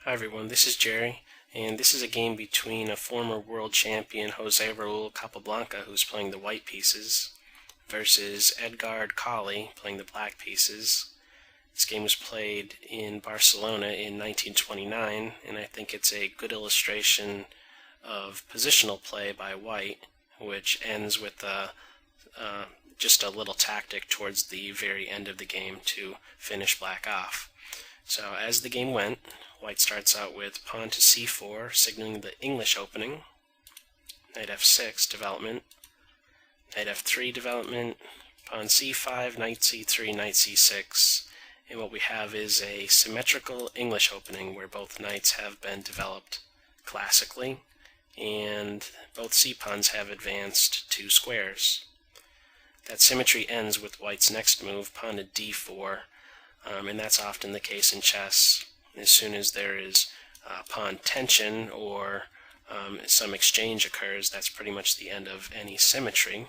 Hi everyone, this is Jerry, and this is a game between a former world champion Jose Raul Capablanca, who's playing the white pieces, versus Edgard Colle, playing the black pieces. This game was played in Barcelona in 1929, and I think it's a good illustration of positional play by white, which ends with just a little tactic towards the very end of the game to finish black off. So as the game went, white starts out with pawn to c4, signaling the English opening, knight f6 development, knight f3 development, pawn c5, knight c3, knight c6, and what we have is a symmetrical English opening where both knights have been developed classically, and both c-pawns have advanced 2 squares. That symmetry ends with white's next move, pawn to d4, and that's often the case in chess. As soon as there is pawn tension or some exchange occurs, that's pretty much the end of any symmetry.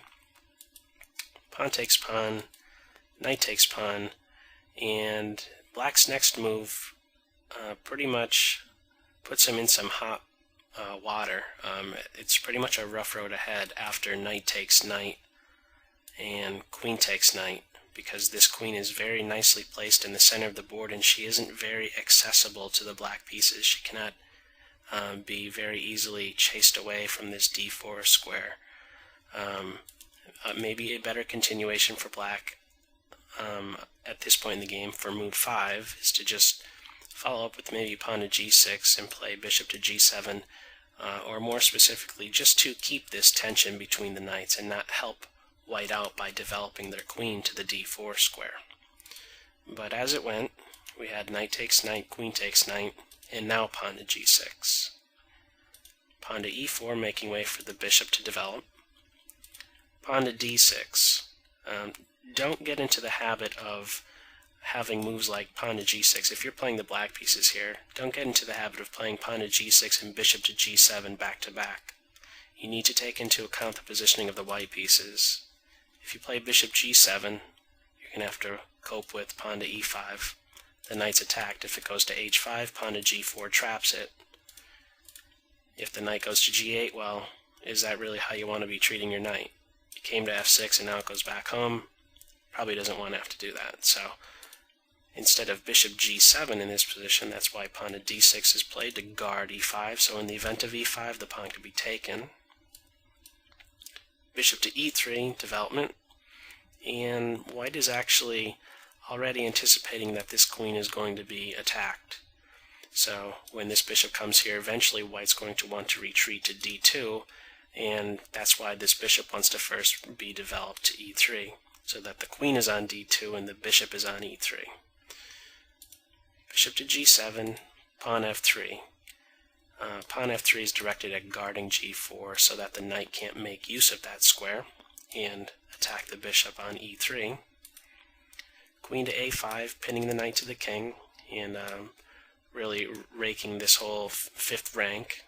Pawn takes pawn, knight takes pawn, and black's next move pretty much puts him in some hot water. It's pretty much a rough road ahead after knight takes knight and queen takes knight, because this queen is very nicely placed in the center of the board and she isn't very accessible to the black pieces. She cannot be very easily chased away from this d4 square. Maybe a better continuation for black at this point in the game for move 5 is to just follow up with maybe pawn to g6 and play bishop to g7, or more specifically just to keep this tension between the knights and not help white out by developing their queen to the d4 square. But as it went, we had knight takes knight, queen takes knight, and now pawn to g6. Pawn to e4, making way for the bishop to develop. Pawn to d6. Don't get into the habit of having moves like pawn to g6. If you're playing the black pieces here, don't get into the habit of playing pawn to g6 and bishop to g7 back to back. You need to take into account the positioning of the white pieces. If you play bishop g7, you're going to have to cope with pawn to e5. The knight's attacked. If it goes to h5, pawn to g4 traps it. If the knight goes to g8, well, is that really how you want to be treating your knight? It came to f6 and now it goes back home. Probably doesn't want to have to do that. So instead of bishop g7 in this position, that's why pawn to d6 is played to guard e5. So in the event of e5, the pawn could be taken. Bishop to e3, development, and white is actually already anticipating that this queen is going to be attacked. So when this bishop comes here, eventually white's going to want to retreat to d2, and that's why this bishop wants to first be developed to e3, so that the queen is on d2 and the bishop is on e3. Bishop to g7, pawn f3. Pawn f3 is directed at guarding g4 so that the knight can't make use of that square and attack the bishop on e3. Queen to a5, pinning the knight to the king and really raking this whole fifth rank.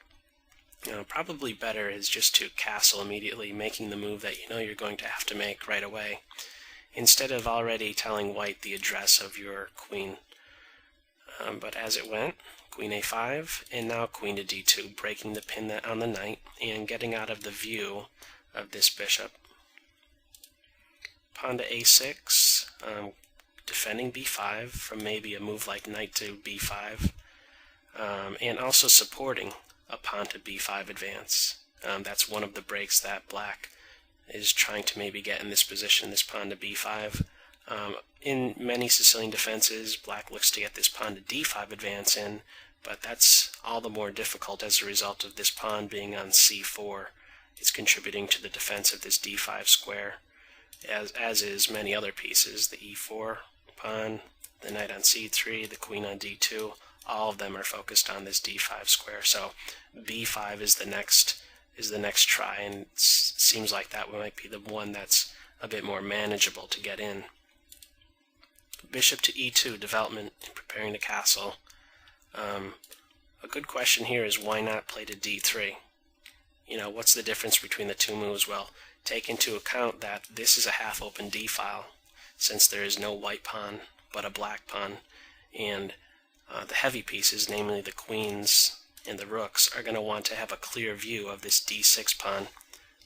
Probably better is just to castle immediately, making the move that you know you're going to have to make right away, instead of already telling white the address of your queen. But as it went, queen a5, and now queen to d2, breaking the pin on the knight and getting out of the view of this bishop. Pawn to a6, defending b5 from maybe a move like knight to b5, and also supporting a pawn to b5 advance. That's one of the breaks that black is trying to maybe get in this position, this pawn to b5. In many Sicilian defenses, black looks to get this pawn to d5 advance in, but that's all the more difficult as a result of this pawn being on c4. It's contributing to the defense of this d5 square, as is many other pieces. The e4 pawn, the knight on c3, the queen on d2, all of them are focused on this d5 square. So b5 is the next try, and it seems like that might be the one that's a bit more manageable to get in. Bishop to e2, development, preparing to castle. A good question here is why not play to d3? What's the difference between the two moves? Well, take into account that this is a half-open d-file, since there is no white pawn but a black pawn, and The heavy pieces, namely the queens and the rooks, are going to want to have a clear view of this d6 pawn,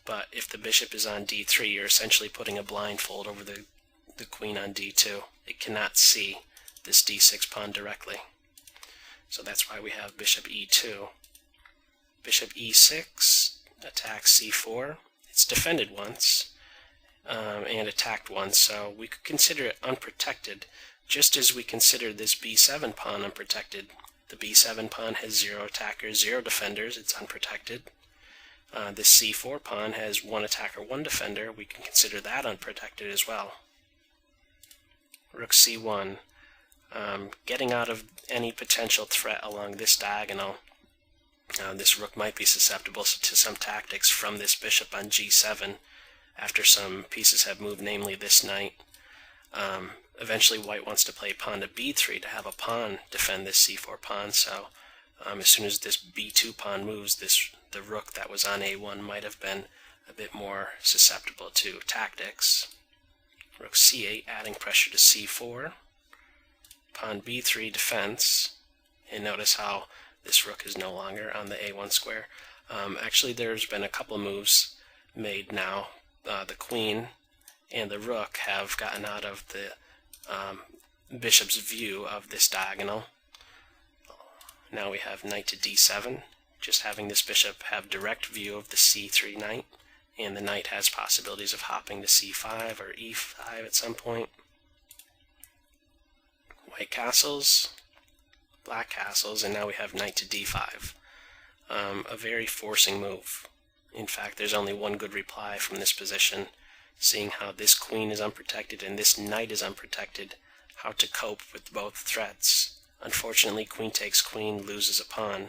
but if the bishop is on d3, you're essentially putting a blindfold over the queen on d2. It cannot see this d6 pawn directly. So that's why we have bishop e2. Bishop e6 attacks c4. It's defended once and attacked once, so we could consider it unprotected, just as we consider this b7 pawn unprotected. The b7 pawn has 0 attackers, 0 defenders, it's unprotected. This c4 pawn has 1 attacker, 1 defender. We can consider that unprotected as well. Rook c1. Getting out of any potential threat along this diagonal. This rook might be susceptible to some tactics from this bishop on g7 after some pieces have moved, namely this knight. Eventually white wants to play pawn to b3 to have a pawn defend this c4 pawn, so as soon as this b2 pawn moves, the rook that was on a1 might have been a bit more susceptible to tactics. Rook c8 adding pressure to c4. Pawn b3 defense, and notice how this rook is no longer on the a1 square. Actually, there's been a couple moves made now. The queen and the rook have gotten out of the bishop's view of this diagonal. Now we have knight to d7, just having this bishop have direct view of the c3 knight, and the knight has possibilities of hopping to c5 or e5 at some point. White castles, black castles, and now we have knight to d5. A very forcing move. In fact, there's only one good reply from this position, seeing how this queen is unprotected and this knight is unprotected, how to cope with both threats. Unfortunately, queen takes queen, loses a pawn.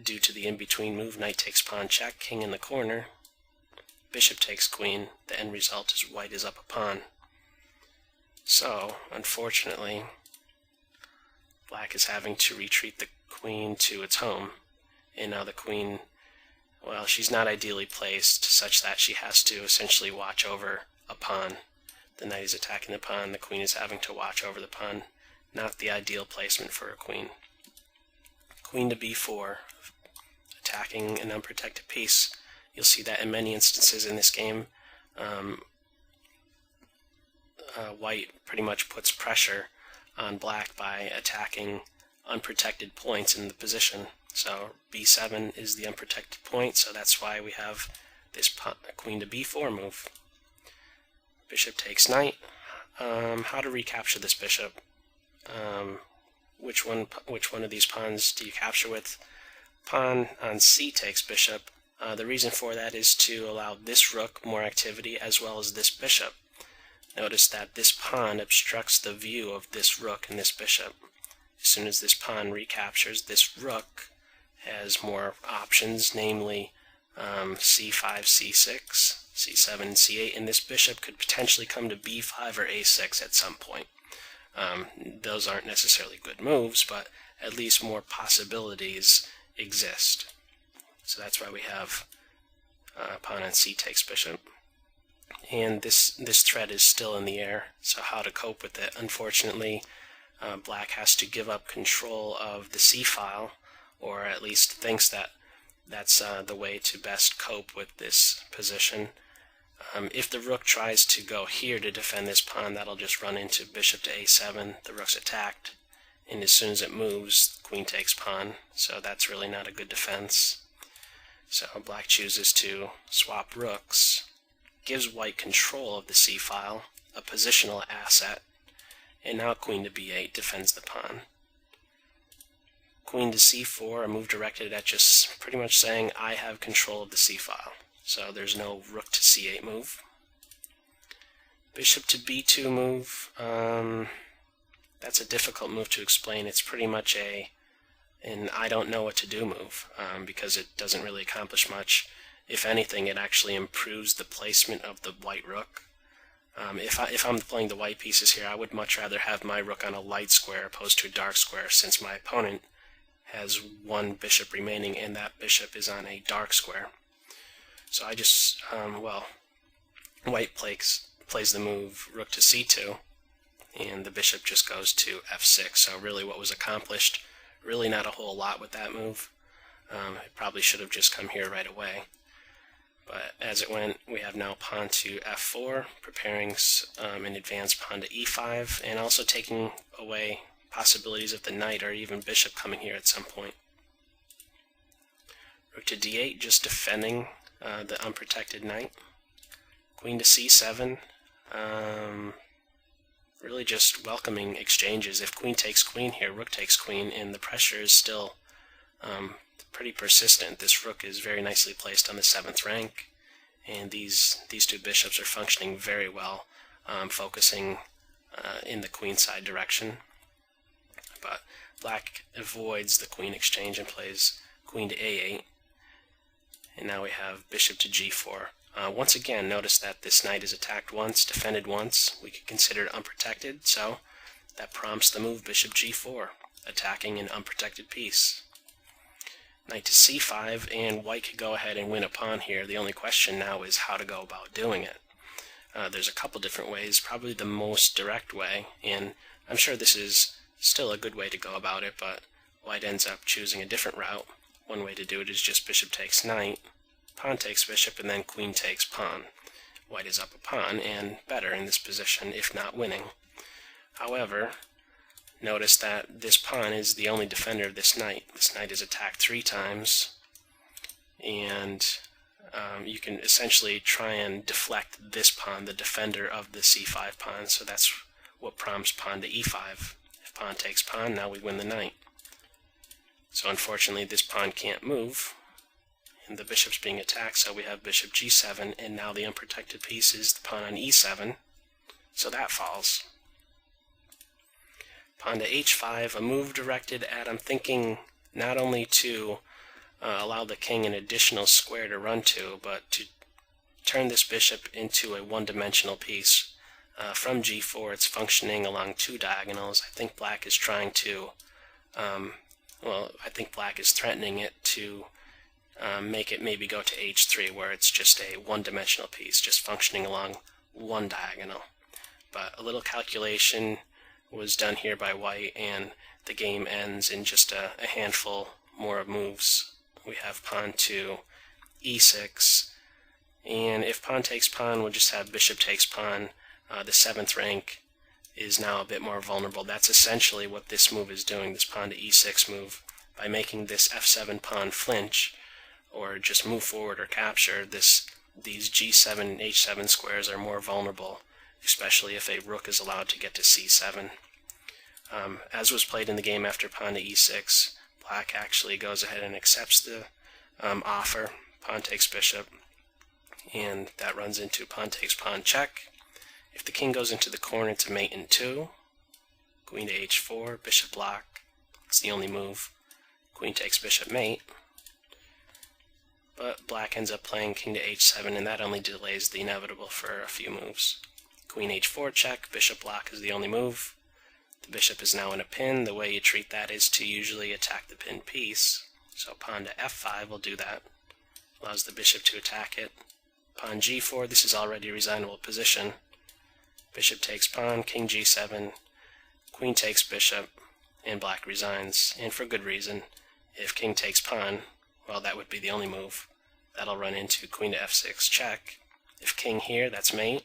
Due to the in-between move, knight takes pawn check, king in the corner. Bishop takes queen, the end result is white is up a pawn. So, unfortunately, black is having to retreat the queen to its home, and now the queen, well, she's not ideally placed such that she has to essentially watch over a pawn. The knight is attacking the pawn, the queen is having to watch over the pawn. Not the ideal placement for a queen. Queen to b4, attacking an unprotected piece. You'll see that in many instances in this game, white pretty much puts pressure on black by attacking unprotected points in the position. So b7 is the unprotected point, so that's why we have this queen to b4 move. Bishop takes knight. How to recapture this bishop? Which one of these pawns do you capture with? Pawn on c takes bishop. The reason for that is to allow this rook more activity as well as this bishop. Notice that this pawn obstructs the view of this rook and this bishop. As soon as this pawn recaptures, this rook has more options, namely c5, c6, c7, and c8, and this bishop could potentially come to b5 or a6 at some point. Those aren't necessarily good moves, but at least more possibilities exist. So that's why we have pawn on c takes bishop. And this threat is still in the air, so how to cope with it? Unfortunately, black has to give up control of the c file, or at least thinks that that's the way to best cope with this position. If the rook tries to go here to defend this pawn, that'll just run into bishop to a7, the rook's attacked, and as soon as it moves, queen takes pawn, so that's really not a good defense. So black chooses to swap rooks, gives white control of the c file, a positional asset, and now queen to b8 defends the pawn. Queen to c4, a move directed at just pretty much saying I have control of the c file. So there's no rook to c8 move. Bishop to b2 move, that's a difficult move to explain. It's pretty much an I don't know what to do move, because it doesn't really accomplish much. If anything, it actually improves the placement of the white rook. If I'm playing the white pieces here, I would much rather have my rook on a light square opposed to a dark square, since my opponent has one bishop remaining and that bishop is on a dark square. So I just, white plays the move rook to c2, and the bishop just goes to f6. So really what was accomplished, really not a whole lot with that move. It probably should have just come here right away. But as it went, we have now pawn to f4, preparing an advanced pawn to e5, and also taking away possibilities of the knight or even bishop coming here at some point. Rook to d8, just defending the unprotected knight. Queen to c7, really just welcoming exchanges. If queen takes queen here, rook takes queen, and the pressure is still pretty persistent. This rook is very nicely placed on the 7th rank, and these two bishops are functioning very well, focusing in the queenside direction. But black avoids the queen exchange and plays queen to a8, and now we have bishop to g4. Once again, notice that this knight is attacked once, defended once. We could consider it unprotected, so that prompts the move bishop g4, attacking an unprotected piece. Knight to c5, and white could go ahead and win a pawn here. The only question now is how to go about doing it. There's a couple different ways, probably the most direct way, and I'm sure this is still a good way to go about it, but white ends up choosing a different route. One way to do it is just bishop takes knight, pawn takes bishop, and then queen takes pawn. White is up a pawn, and better in this position, if not winning. However, notice that this pawn is the only defender of this knight. This knight is attacked 3 times, and you can essentially try and deflect this pawn, the defender of the c5 pawn, so that's what prompts pawn to e5. If pawn takes pawn, now we win the knight. So unfortunately this pawn can't move, and the bishop's being attacked, so we have bishop g7, and now the unprotected piece is the pawn on e7, so that falls. Pawn to h5, a move directed at, I'm thinking, not only to allow the king an additional square to run to, but to turn this bishop into a one-dimensional piece. From g4, it's functioning along 2 diagonals. I think black is trying to, I think black is threatening it to make it maybe go to h3, where it's just a one-dimensional piece, just functioning along 1 diagonal. But a little calculation was done here by white, and the game ends in just a handful more of moves. We have pawn to e6, and if pawn takes pawn, we'll just have bishop takes pawn. The 7th rank is now a bit more vulnerable. That's essentially what this move is doing, this pawn to e6 move. By making this f7 pawn flinch, or just move forward or capture, these g7 and h7 squares are more vulnerable, especially if a rook is allowed to get to c7. As was played in the game after pawn to e6, black actually goes ahead and accepts the offer, pawn takes bishop, and that runs into pawn takes pawn check. If the king goes into the corner to mate in 2, queen to h4, bishop block, it's the only move, queen takes bishop mate, but black ends up playing king to h7, and that only delays the inevitable for a few moves. Queen h4 check, bishop block is the only move. The bishop is now in a pin. The way you treat that is to usually attack the pinned piece. So pawn to f5 will do that. Allows the bishop to attack it. Pawn g4, this is already a resignable position. Bishop takes pawn, king g7, queen takes bishop, and black resigns. And for good reason. If king takes pawn, well, that would be the only move. That'll run into queen to f6 check. If king here, that's mate.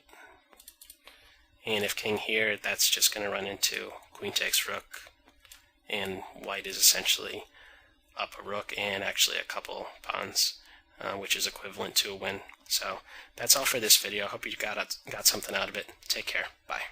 And if king here, that's just going to run into queen takes rook, and white is essentially up a rook and actually a couple pawns, which is equivalent to a win. So that's all for this video. I hope you got something out of it. Take care. Bye.